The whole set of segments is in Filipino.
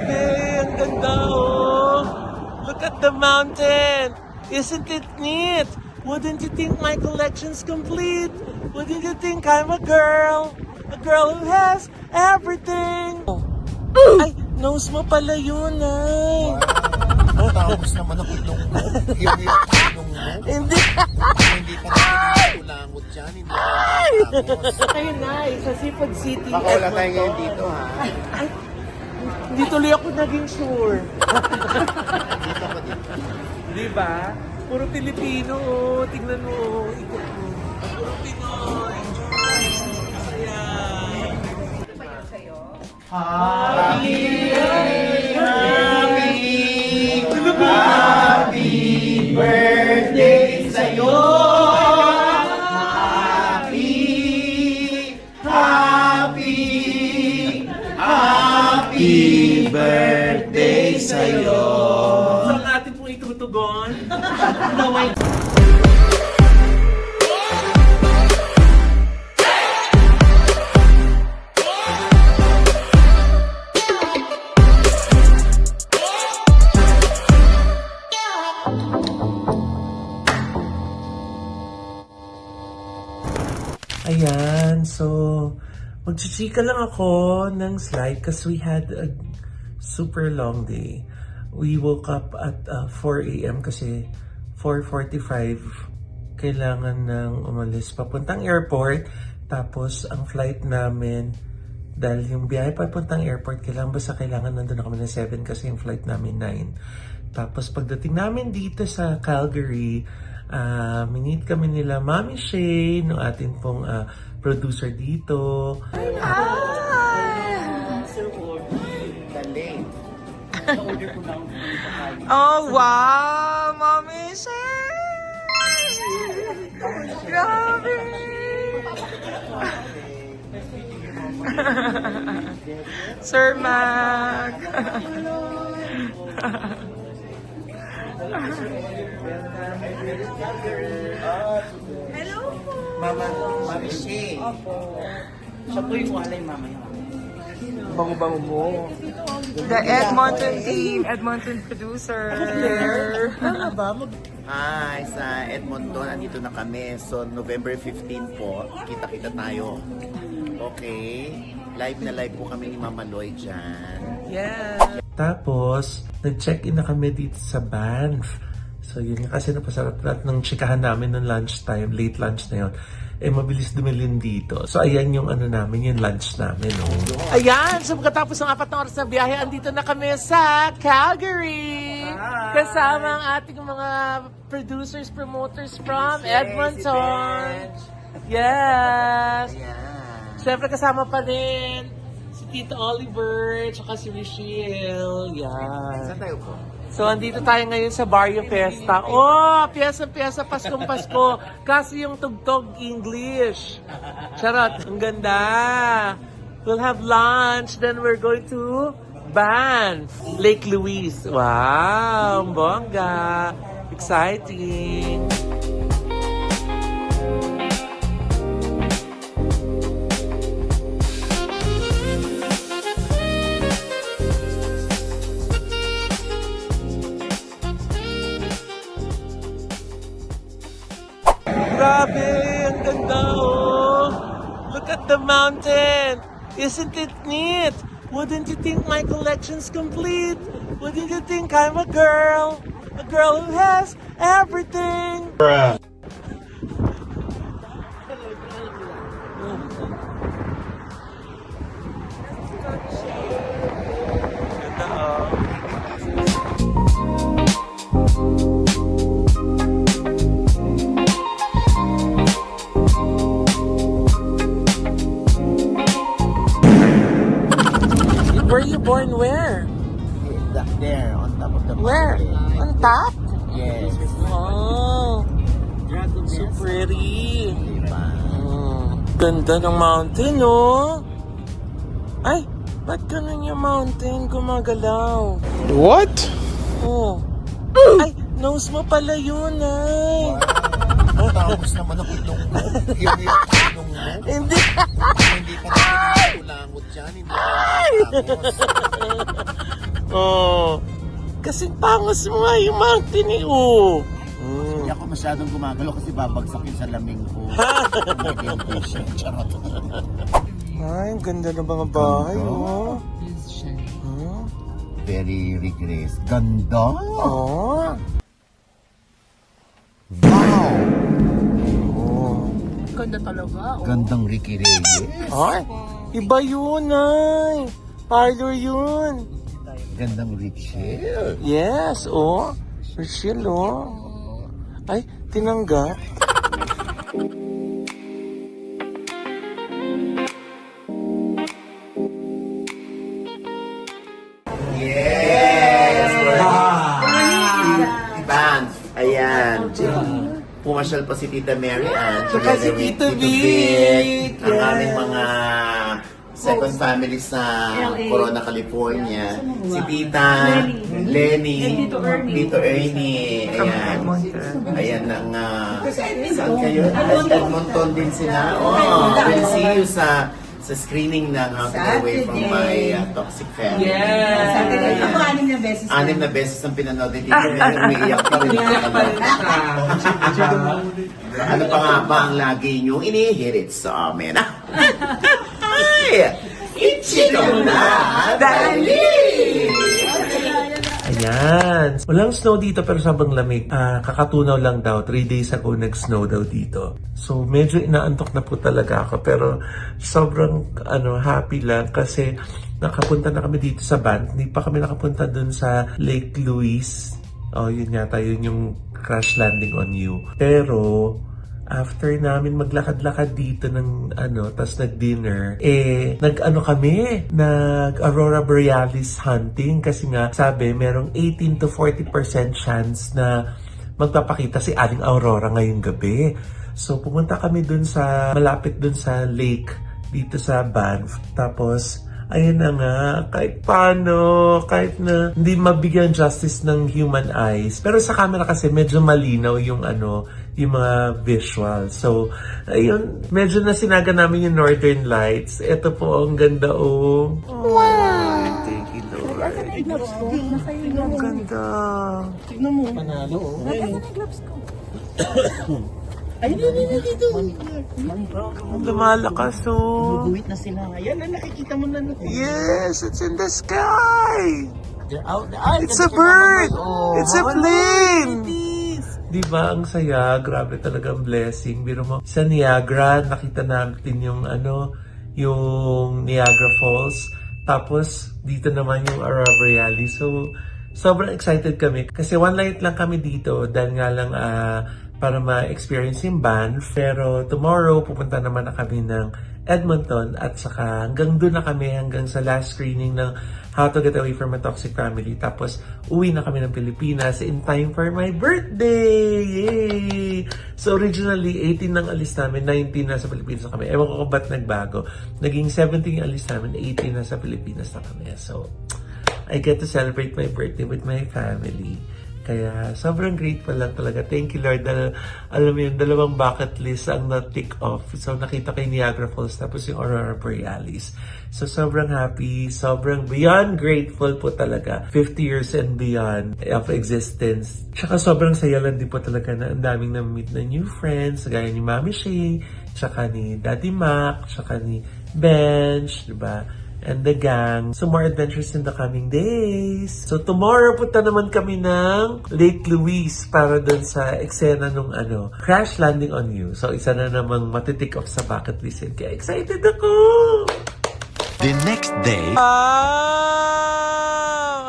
Grabe, ang ganda oh. Look at the mountain. Isn't it neat? Wouldn't you think my collection's complete? Wouldn't you think I'm a girl who has everything? Ay, nose mo pala yun, ay. Tapos naman ako ilong mo. Yung ilong mo. Hindi. Hindi pa natin ulangot dyan. Hindi pa tapos. Ayun na, sa Sipag City. Baka wala tayo ngayon dito, ha? Ay, hindi tuloy ako naging sure. Dito pa dito. Di ba? Puro Pilipino, oh. Tingnan mo, oh. Ikot mo. Puro Pinoy. Enjoy. Masaya. Happy birthday sa'yo! Happy birthday sa'yo! So, ang ating pong itutugon. Naway. Ayan, so magchichika lang ako ng slide because we had a super long day. We woke up at 4 a.m. kasi 4:45 kailangan nang umalis papuntang airport. Tapos ang flight namin, dahil yung biyahe papuntang airport, kailangan nandun na kami ng 7 kasi yung flight namin 9. Tapos pagdating namin dito sa Calgary, minit kami nila Mami Shane, no atin pong producer dito. Oh, wow! Mommy Shane! Grabe! Sir Mac! Hello po! Mami Shane. Siya po yung walay mamaya. Bango-bango mo. The Edmonton team, Edmonton producer. Tama ba? Hi, sa Edmonton, nandito na kami. So, November 15 po, kita-kita tayo. Okay? Live na live po kami ni Mama Loy dyan. Yeah. Tapos, nag-check-in na kami dito sa Banff. So, yun nga kasi napasarap lahat ng chikahan namin ng lunchtime, late lunch na yun. Eh, mabilis dumilin dito. So, ayan yung ano namin, yung lunch namin. Oh. Ayan! So, pagkatapos ng 4 na oras na biyahe, andito na kami sa Calgary! Kasama ang ating mga producers, promoters from Edmonton. Yes! Ayan. Siyempre kasama pa rin si Tito Oliver, tsaka si Richelle. Yan. Saan tayo po? So, andito tayo ngayon sa Barrio Fiesta. Oh, piyesa-piyesa, Paskong Pasko. Kasi yung tugtog English. Charot, ang ganda. We'll have lunch, then we're going to Banff, Lake Louise. Wow, ang bongga. Exciting. Grabe, ang ganda oh. Look at the mountain. Isn't it neat? Wouldn't you think my collection's complete? Wouldn't you think I'm a girl who has everything? Ganda oh. Were you born where? There, on top of the Where? mountain. On top? Yes. Oh, so pretty. Diba? Ganda ng mountain, no? Ay, ba't ganun yung mountain gumagalaw? What? Oh. Ay, nose mo pala yun, ay. Tapos naman ako ilong mo. Yung ilong mo. Hindi. Hindi pa natin ulangot dyan. Hindi pa tapos. Oh. Kasing pangos mo nga yung mountain eh, oh. Hindi ako masyadong gumagalaw kasi babagsak yung salamin ko. Charot. Ay, ang ganda ng mga bahay, oh. Very rigorous. Ganda! Oh. Wow! Ganda talaga. Gandang Ricky Reyes. Ay, iba yun, ay. Parlor yun. Gandang Richelle. Yes, oh. Rachel, oh. Ay, tinanggap. Yes! Banff. Ayan. Pumasyal pa si Tita Mary Ann. Saka si together with Tito Vic. Ang Yes. aming mga second family sa Corona, California. Si Tita Lenny. Tito Ernie. Ayan. Ayan ang... saan kayo? Edmonton din sila. Oh, we'll see you sa screening ng How to Get Away from My Toxic Family. Yes! Ako, 6 na beses. 6 na beses ang pinanood ni Tito Mary. Umiiyak pa rin. Ano pa nga ba ang lagi niyong inihirit sa amin? Ay! Ichino na! Dali! Ayan. Walang snow dito pero sabang lamig. Kakatunaw lang daw. 3 days ago nag-snow daw dito. So medyo inaantok na po talaga ako. Pero sobrang happy lang kasi nakapunta na kami dito sa Banff. Hindi pa kami nakapunta dun sa Lake Louise. Oh, yun yata. Yun yung crash landing on you. Pero after namin maglakad-lakad dito ng tas nag-dinner, kami, nag-Aurora Borealis hunting kasi nga, sabi, merong 18 to 40% chance na magpapakita si Aling Aurora ngayong gabi. So, pumunta kami dun sa, malapit dun sa lake, dito sa Banff. Tapos, ayun na nga, kahit paano, kahit na hindi mabigyan justice ng human eyes. Pero sa camera kasi medyo malinaw yung yung mga visual. So, ayun, medyo nasinaga namin yung Northern Lights. Ito po, ang ganda, oh. Wow! Thank you, Lord. Ang ganda. Tignan mo. Panalo, oh. Ay, dito. Lumalakas, oh. Buwit na sila. Ayan na, nakikita mo na. Yes, it's in the sky. They're out. It's a bird. It's a plane. Diba, ang saya, grabe talaga ang blessing. Biro mo, sa Niagara, nakita natin yung yung Niagara Falls. Tapos, dito naman yung Aurora Borealis. So, sobrang excited kami. Kasi one night lang kami dito, dahil nga lang para ma-experience yung Banff. Pero tomorrow, pupunta naman na kami ng Edmonton at saka hanggang doon na kami hanggang sa last screening ng How to Get Away from a Toxic Family. Tapos uwi na kami ng Pilipinas in time for my birthday! Yay! So originally 18 nang alis namin, 19 na sa Pilipinas na kami. Ewan ko kung ba't nagbago. Naging 17 yung alis namin, 18 na sa Pilipinas na kami. So I get to celebrate my birthday with my family. Kaya sobrang grateful lang talaga. Thank you, Lord. Alam mo yun, 2 bucket list ang na-tick off. So nakita ko yung Niagara Falls tapos yung Aurora Borealis. So sobrang happy, sobrang beyond grateful po talaga. 50 years and beyond of existence. Tsaka sobrang saya lang din po talaga na ang daming na-meet na new friends. Gaya ni Mami Shay, tsaka ni Daddy Mac, tsaka ni Bench, diba? And the gang. So more adventures in the coming days. So tomorrow punta naman kami ng Lake Louise para dun sa eksena nung Crash Landing on You. So isa na namang matitik off sa bucket list. Kaya excited ako! The next day,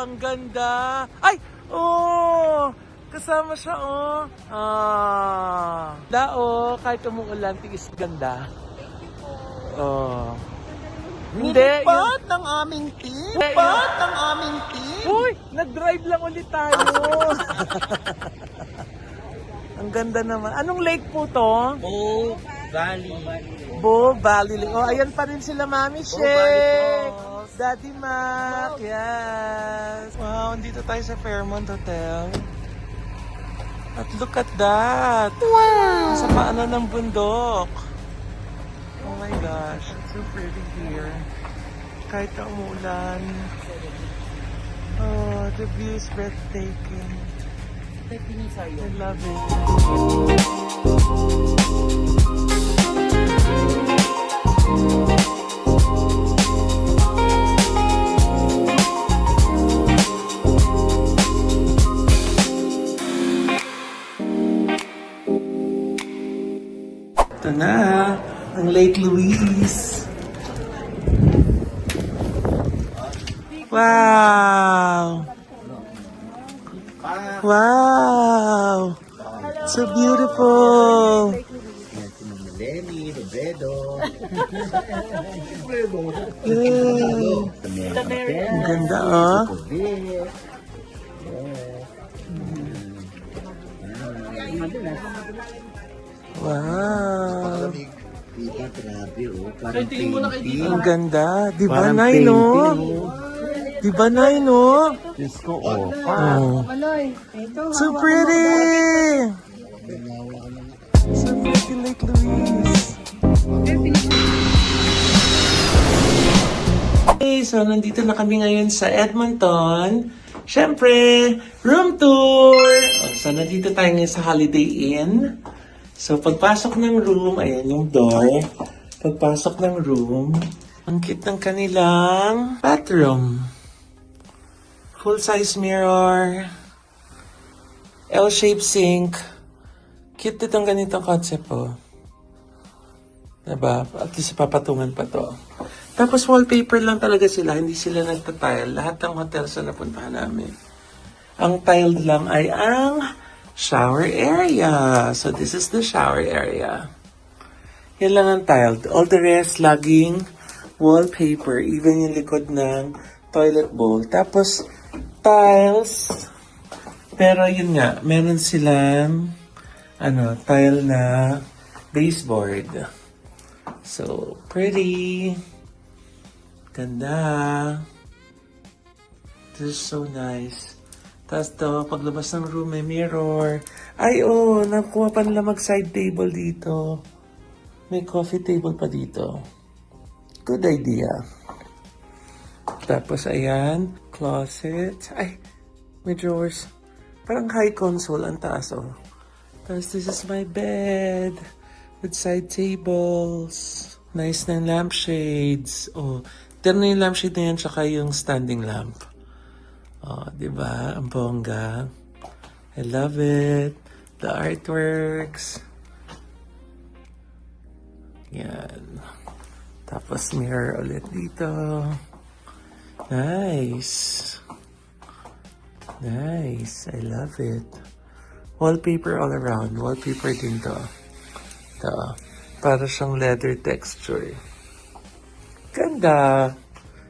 Ang ganda! Ay! Oh! Kasama siya, oh! Kahit umuulan, tigis ganda. Oh. Hindi. Ba't ng aming team? Ba't ng aming team? Uy! Nag-drive lang ulit tayo. Ang ganda naman. Anong lake po to? Oh, Valley. Bo Valley Lake. Oh, ayan pa rin sila, Mami Shay. Daddy Mac. Yes. Wow, andito tayo sa Fairmont Hotel. At look at that. Wow. Sa paanan ng bundok. Oh my gosh, it's so pretty here. Kahit na umuulan. Oh, the view is breathtaking. I love it. Ito na, ang Lake Louise. Wow! Wow! So beautiful! Lenny, Robredo. Yay! Ang ganda, oh. Wow! Diba, grabe, oh. Parang painting. Ang ganda. Di ba, Parang Nay, no? painting, oh. Di ba, Nay, no? Diyos ko, oh. Oh. So pretty! So pretty, Lake Louise. Okay, so nandito na kami ngayon sa Edmonton. Siyempre, room tour! So, nandito tayo ngayon sa Holiday Inn. So, pagpasok ng room, ayan yung door. Pagpasok ng room, ang cute ng kanilang bathroom. Full-size mirror. L-shaped sink. Cute itong ganitong concept po. Diba? At least papatungan pa to. Tapos wallpaper lang talaga sila. Hindi sila nagtatile. Lahat ng hotels na napuntahan namin. Ang tiled lang ay ang shower area. So this is the shower area. Yan lang ang tiled. All the rest, laging wallpaper. Even yung likod ng toilet bowl. Tapos, tiles. Pero yun nga, meron silang tile na baseboard. So, pretty. Ganda. This is so nice. Tapos to, paglabas ng room, may mirror. Ay, oh, nakuha pa nila mag-side table dito. May coffee table pa dito. Good idea. Tapos, ayan, closet. Ay, may drawers. Parang high console ang taas, oh. Tapos, this is my bed. With side tables. Nice na yung lampshades. Oh, ito na yung lampshade na yan, tsaka yung standing lamp. Oh, diba? Ang bongga. I love it. The artworks. Yan. Tapos mirror ulit dito. Nice. Nice. I love it. Wallpaper all around. Wallpaper din to. Ito. Para siyang leather texture. Ganda.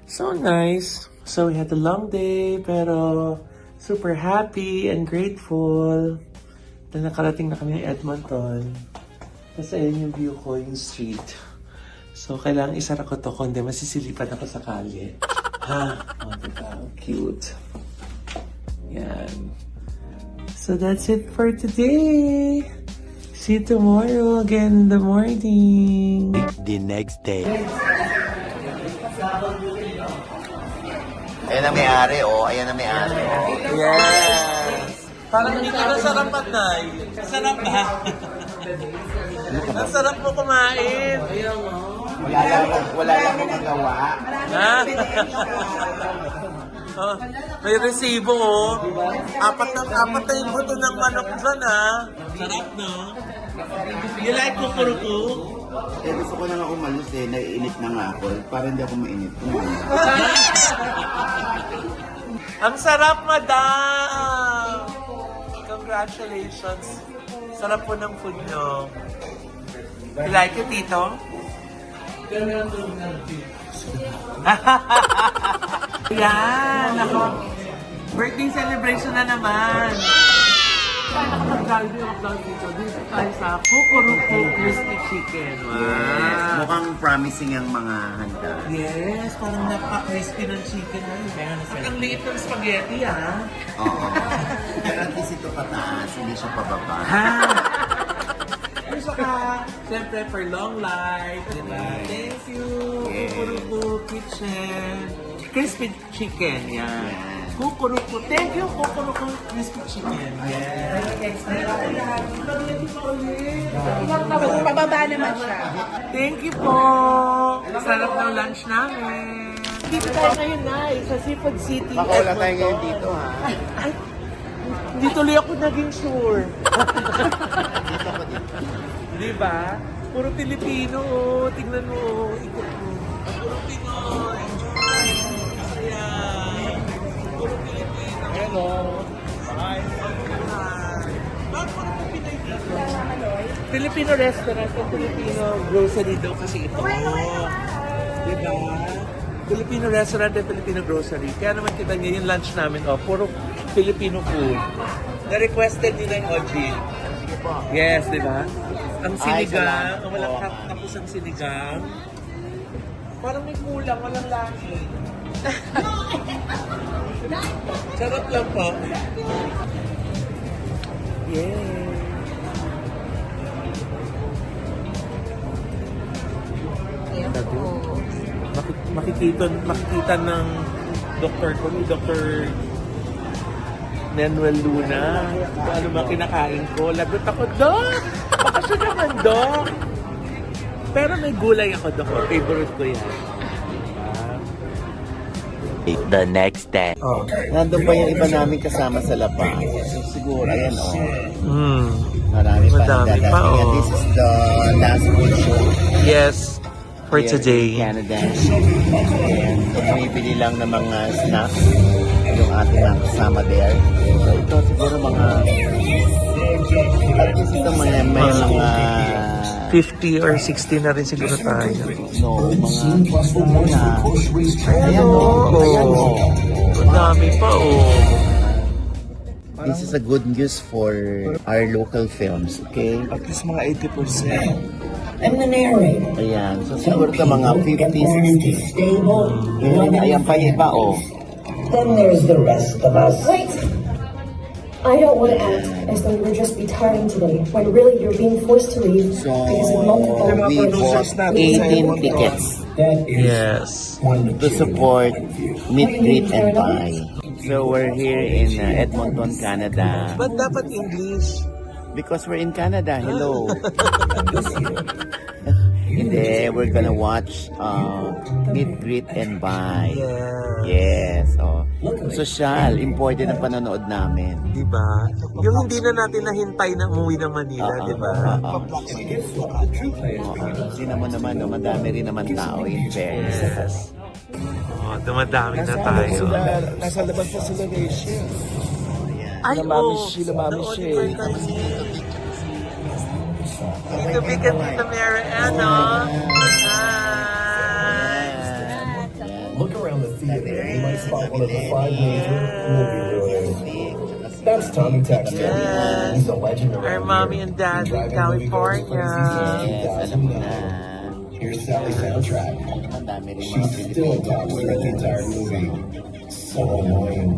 So nice. So we had a long day, pero super happy and grateful na nakarating na kami ng Edmonton. Tapos ayun yung view ko, yung street. So kailangan isara ko to, kundi masisilipan ako sa kalye. Ha? Oh, diba? Cute. Yan. So that's it for today. See you tomorrow again in the morning. The next day. Ayan ang may-ari, oh. Ayan ang may-ari, oh. Yes! Parang dito na sarapan, Nay. Sarap ba? Ang sarap mo kumain. Wala lang mo magawa. Ha? Oh, may resibo, oh. Apat na yung buto ng manok dyan, ha? Sarap, no? You like kukuruku? Eh, gusto ko na nga umalis eh. Naiinit na nga ako. Para hindi ako mainit. Ang sarap, madam! Congratulations. Sarap po ng food nyo. You like it, Tito? Yan! Ako. Birthday celebration na naman. Nakapag-galbi ako dito. Dito tayo sa Kukuruku Crispy Chicken. Wow! Yes. Mukhang promising ang mga handa. Yes, parang napaka-crispy ng chicken. Ang liit ng spaghetti, ha? Oo. Pero at least ito pataas, hindi siya pababa. Ha? Gusto ka, siyempre, for long life, di ba? Thank you, Yes. Kukuruku Kitchen. Crispy chicken, yan. Yes. Kukuruku. Thank you, Kukuruku Crispy Chicken. Pababa naman siya. Thank you po. Sarap ng lunch namin. Dito tayo ngayon na sa Seafood City. Baka wala tayo ngayon dito, ha? Hindi tuloy ako naging sure. Dito ako dito. Di ba? Puro Pilipino. Tingnan mo. Ikot mo. Puro Pinoy. Enjoy. Masaya. Puro Pilipino. Hello. Bye. Bakit puro Pinoy dito? Filipino restaurant at Filipino grocery daw kasi ito. Di ba? Filipino restaurant at Filipino grocery. Kaya naman kita niya yung lunch namin, puro Filipino food. Na-requested nila yung Ojin. Yes, di ba? Ang Ay, sinigang, salamat ang walang po. tapos ang sinigang. Parang may kulang, walang laki. Sarap lang po. Yeah. Makikita ng doktor ko, ni Dr. Manuel Luna, kung ano ba kinakain ko. Lagot ako, Dok! Bakasyon naman, Dok! Pero may gulay ako, Dok. Favorite ko yan. The next day. Oh. Nandun pa yung iba namin kasama sa labas. So, siguro, ayan, Marami pa Madami nagdadating. pa, And this is the last food show. Yes, for here today. in Canada. And bumibili lang ng mga snacks yung ating mga kasama there. So ito siguro mga at least ito may mga 50 or 60 na rin siguro tayo. no, mga Ayan o. Ang dami pa this is a good news for our local films, okay? At least mga 80%. And the narrator. Ayan, so siguro ito mga 50, 60. Stable. Ayan pa yung iba, Then there's the rest of us. Wait! I don't want to act as though you would just be tiring today, when really you're being forced to leave So, because of multiple we bought 18 tickets That is Yes. to support Meet, Greet, and Buy. So we're here in Edmonton, Canada. Ba't dapat English? Because we're in Canada, hello. Hindi, we're gonna watch Meet, Greet, and Buy. Yes, social, important ang panonood namin. Diba? Yung hindi na natin nahintay na umuwi ng Manila, diba? Sino mo naman, no? Madami rin naman tao in fairness. Yes. Dumadami na tayo. Nasa labas pa sila Rachel. Ay, Namamiss siya. Tito Vic at Tita Mary Ann, Look around the theater. You might spot one of the 5 major movie ruins. That's Tommy Texter. Yes. He's a legend Our around mommy here. and dad Been in driving moviegoers California. since 2009. Here's Sally's soundtrack. Madami rin mga She's still talks throughout the entire movie. So annoying.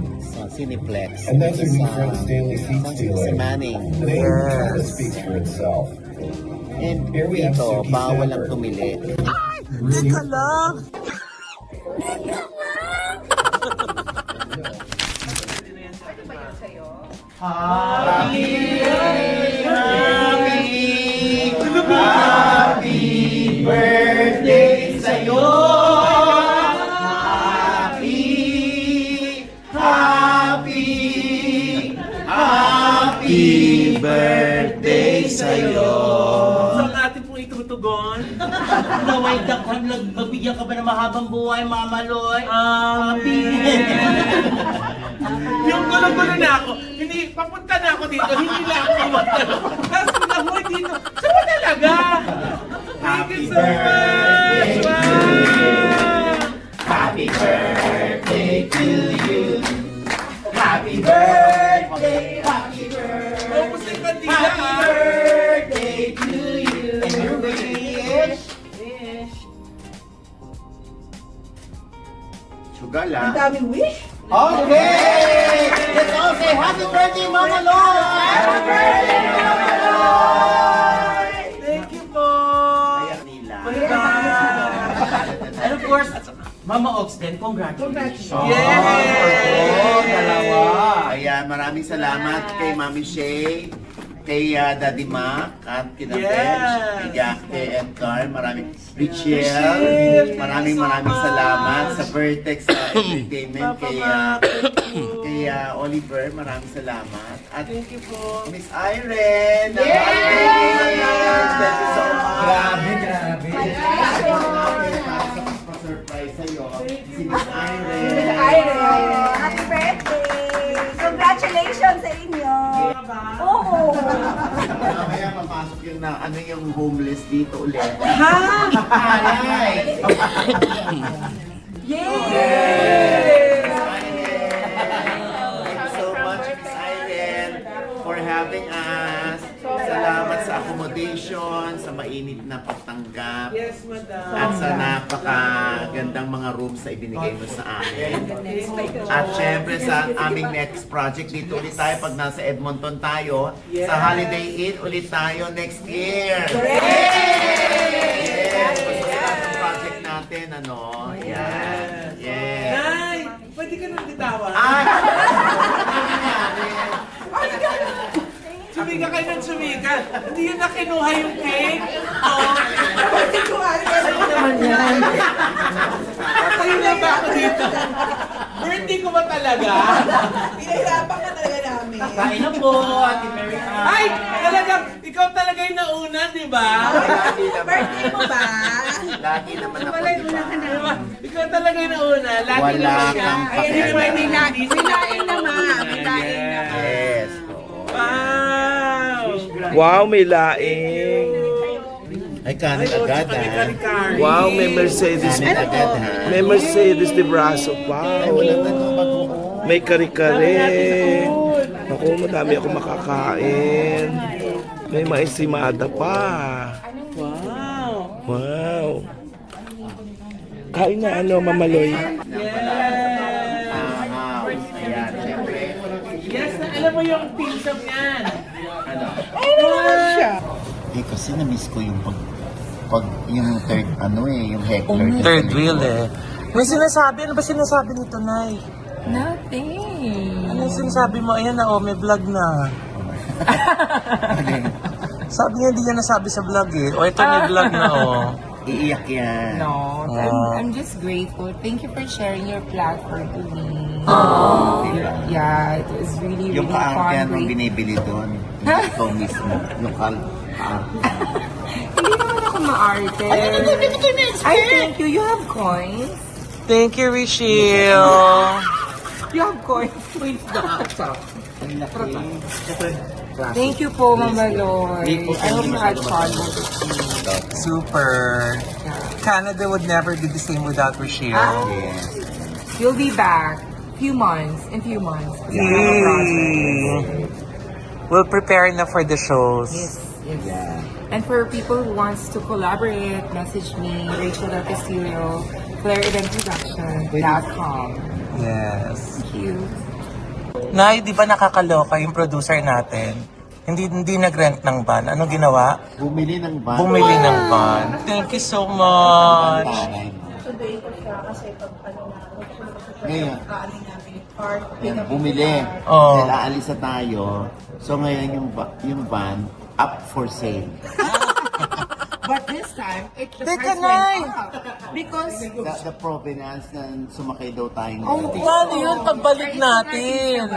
Cineplex. And that's her new friend Stanley Seat Si Stealer. Manning. The name kind of speaks for itself. And Here we have dito, Suki bawal ang Semper. tumili. Teka lang! Saan natin pong itutugon? Naway dakhan magbigyan ka ba ng mahabang buhay, Mama Loy? Yung gulo-gulo na ako. Hindi, papunta na ako dito. Hindi na ako pumunta. Tapos pinahoy dito. Saan talaga? Thank you so much! Wow! Happy birthday to you. Happy birthday, happy birthday. Oh, gusto yung kandila, Happy ah. birthday to you. And your wish. Sugal, ah. Daming wish. Okay! Let's all say happy birthday, Mama Loy! Happy birthday, Mama Loy! Thank you po! Ayan nila. Bye-bye! And of course, Mama Ox din, congratulations. Yes! Dalawa. Ayan, maraming salamat kay Mami Shay, kay Daddy Mac, at kina Benj, kay Jackie and Carl. Maraming Richelle. Maraming salamat sa Vertex Entertainment, kay Oliver. Maraming salamat. At thank you po. Miss Irene. Thank you so much. Grabe. Surprise sa'yo. Si Miss Irene. Happy birthday! Congratulations sa inyo! Oo! Mamaya papasok yung yung homeless dito ulit. Ha? Aray! Yes! Thank you so much, Miss Irene, for having us. Salamat sa accommodation, sa mainit na pagtanggap. Yes, madam. At sa napakagandang mga rooms na ibinigay mo sa amin. At syempre sa aming next project, dito ulit tayo pag nasa Edmonton tayo. Sa Holiday Inn ulit tayo next year. Yes! Masarap ang project natin, ano? Yan. Yes. Nay, pwede ka nang bitawan. Sumika kayo ng sumika. Hindi yun na kinuha yung cake. Sa'yo naman yan. Sa'yo na ba ako dito? Birthday ko ba talaga? Pinahirapan ka talaga namin. Kain na po, Ate Mary Ann. Ay! Talagang, ikaw talaga yung nauna, di ba? Lagi naman. Birthday mo ba? Lagi naman ako, di ba? Ikaw talaga yung nauna. Lagi Wala naman yan. kang Ayan, pakialam. may nain naman. May nain naman. Yes. Wow! Wow, may laing. Ay, kanin agad, Kami ha? kari-kari. Wow, may Mercedes. Kanin agad, ha? May Mercedes de Braso. Ay, Wow. wala na itong bagoong. May kare-kare. Naku, madami ako makakain. May maisimada pa. Wow! Wow. Kain na ano, Mamaloy. Yes! Ayan, syempre. Yes, alam mo yung pinsam yan. Ano? Siya. Eh, kasi na-miss ko yung yung third, yung heckler. Third wheel eh. May sinasabi, ano ba sinasabi nito, Nay? Nothing. Ano yung sinasabi mo? Ayan na, may vlog na. Sabi niya, hindi niya nasabi sa vlog eh. O, ito may vlog na, Iiyak yan. No, Ah. I'm just grateful. Thank you for sharing your platform to me. Diba? Yeah, it was really, Yung really kaangkan fun. ang binibili doon. Ikaw mismo. Yung Hindi naman ako maarte. I thank you. You have coins. Thank you, Richelle. You have coins. Wait, Thank you po, Mama Loy. I hope you had fun with it. Super. Canada would never be the same without Richelle. Yes. You'll be back. In few months. We have a project. We'll prepare na for the shows. Yes. And for people who wants to collaborate, message me, Rachel Del Castillo, FlairEventProduction.com. Yes. Thank you. Nay, di ba nakakaloka yung producer natin? Hindi nag-rent ng van. Ano ginawa? Bumili ng van. Bumili ng van. Thank you so much. Today ko siya kasi pag Ngayon. kaanin namin yung card. Yan, bumili. Oh. Dahil aalis na tayo. So ngayon yung van, up for sale. But this time, the Teka, price Nay! went up. Because The provenance na sumakay daw tayo Oh, ngayon. paano yun? Pagbalik natin.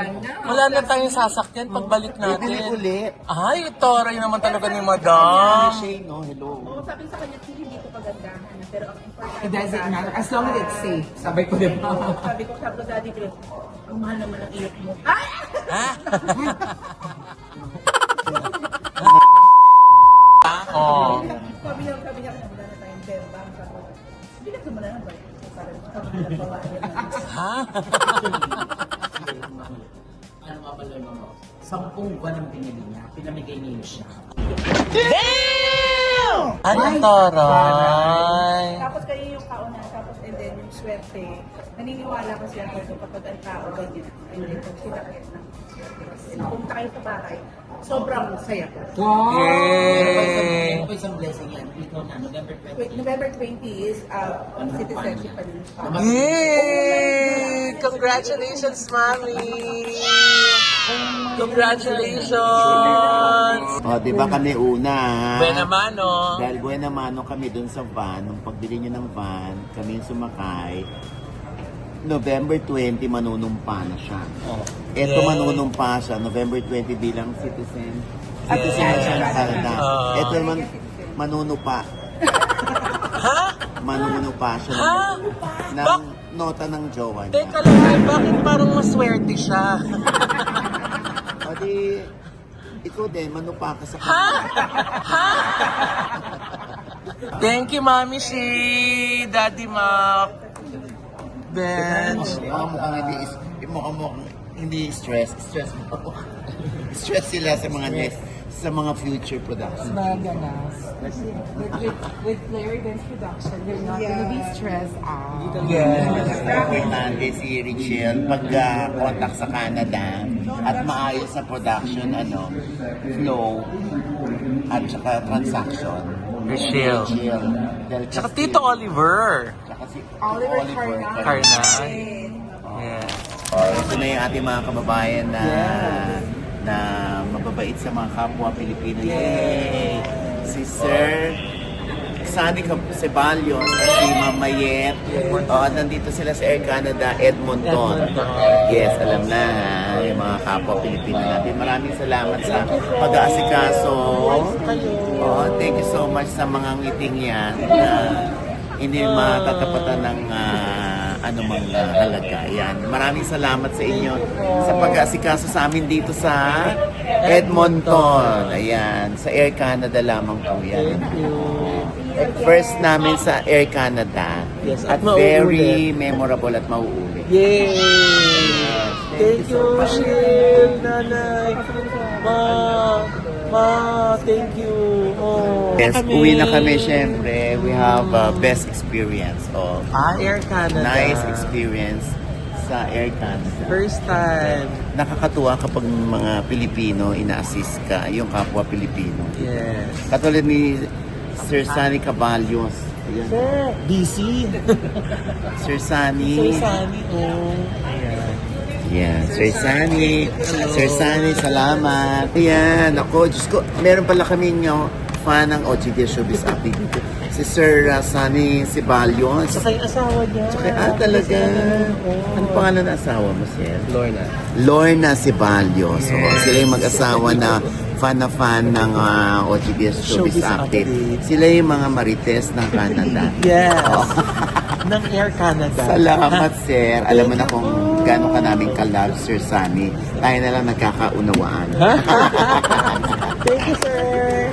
Wala na tayong sasakyan pagbalik Bibili natin. ulit. Ay, toray naman talaga ni Madam. Shay, no? Hello. Sabi sa kanya, hindi ko pagandahan. Pero ang importante, it doesn't matter. As long as it's safe. Sabi ko din. sabi ko, Daddy Chris, ang mahal naman ang iyot mo. Oh. Sabi niya, wala na tayong pera ba? Sabi ko, hindi na sumala na ba? Parang nagpawaan niya. Ha? Ano mapaloy mo? 10 buwan ang pinili niya. Pinamigay niyo siya. Anong toray? Tapos kayo yung kauna, tapos and then yung swerte. Naniniwala kasi ako kapag ang tao ba din, and then pag sila Pumunta kayo sa bahay. Sobrang saya po. Ano pa isang blessing yan? Ikaw na, November 20. November 20 is citizenship pa din. Yay! Congratulations, Mami! Congratulations! O, di ba kami una? Buena mano! Dahil buena mano kami dun sa van, nung pagbili nyo ng van, kami yung sumakay, November 20, manunumpa na siya. Ito manunumpa siya, November 20 bilang citizen. Citizen na siya ng Canada. Ito naman, manunupa. Ha? Manunupa siya ng nota ng jowa niya. Teka lang, bakit parang maswerte siya? O di, ikaw din, manupa ka sa Canada. Thank you, Mami Shi! Daddy Mac! Bench! Mukhang hindi stress. Stress mo. Stress sila sa mga next, sa mga future productions. Maganas. Kasi with Larry Ben's production, they're not gonna be stressed out. Importante si Richelle pag-contact sa Canada at maayos sa production, flow at saka transaction. Richelle. Tsaka Tito Oliver. Tsaka si Oliver Carnal. Yeah. Ito na yung ating mga kababayan na mababait sa mga kapwa Pilipino. Yay! Si Sir Sunny Ceballos at si Ma'am Mayet. Nandito sila sa Air Canada, Edmonton. Yes, alam na yung mga kapwa Pilipino natin. Maraming salamat sa pag-aasikaso. Thank you so much sa mga ngiting yan na hindi matatapatan ng anumang halaga. Yan. Maraming salamat sa inyo sa pag-aasikaso sa amin dito sa Edmonton. Ayan. Sa Air Canada lamang po yan. First namin sa Air Canada. Yes, at at very memorable at mauulit. Yay! Thank you, Shil, Nanay, Ma, thank you. Yes, uwi na kami syempre. We have best experience of Air Canada. nice experience sa Air Canada. First time. Nakakatuwa kapag mga Pilipino ina-assist ka, yung kapwa Pilipino. Yes. Katulad ni Sir Sunny Caballos. Ayan. DC. Sir Sunny. Sunny, Ayan. Yeah, Sir Sunny. Sir Sunny, salamat. Ayan, ako, Diyos ko, meron pala kaming fan ng OGD Showbiz Update dito. Si Sir Sunny Ceballos. Saka yung asawa niya. Talaga. Ano pangalan ng asawa mo, Sir? Lorna. Lorna Ceballos. Sila yung mag-asawa na fan ng OGBS Showbiz Update. Sila yung mga marites ng Canada. Yes. Ng Air Canada. Salamat, Sir. Alam mo na kung gano'n ka namin ka-love, Sir Sunny. Tayo na lang nagkakaunawaan. Thank you, sir.